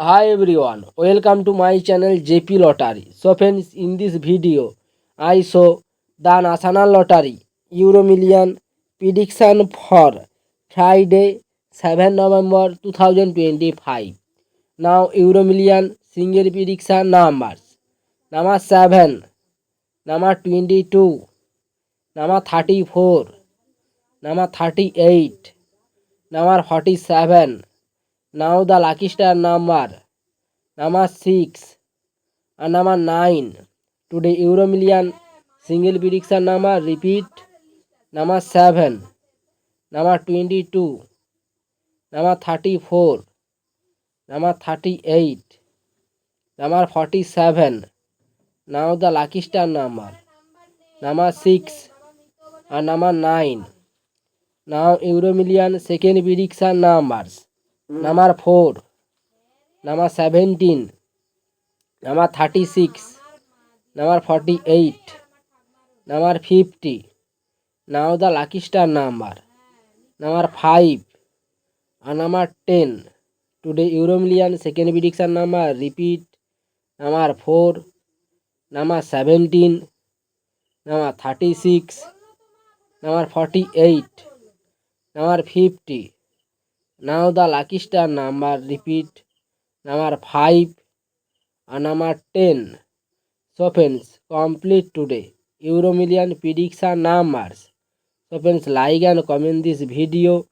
Hi everyone, welcome to my channel JP Lottery. So friends, in this video, I show the National Lottery Euro Million prediction for Friday 7 November 2025. Now Euro Million single prediction numbers. Number 7, number 22, number 34, number 38, number 47. Now the lucky star number 6 and number 9. Today Euro Million single prediction number repeat number 7, number 22, number 34, number 38, number 47. Now the lucky star number 6 and number 9. Now Euro Million second prediction numbers number 4, number 17, number 36, number 48, number 50. Now the lucky star number 5 and number 10. Today Euro Million second prediction number repeat number 4, number 17, number 36, number 48, number 50. Now the lucky star number repeat number 5 and number 10. So friends, complete today Euro Million prediction numbers. So friends, like and comment this video.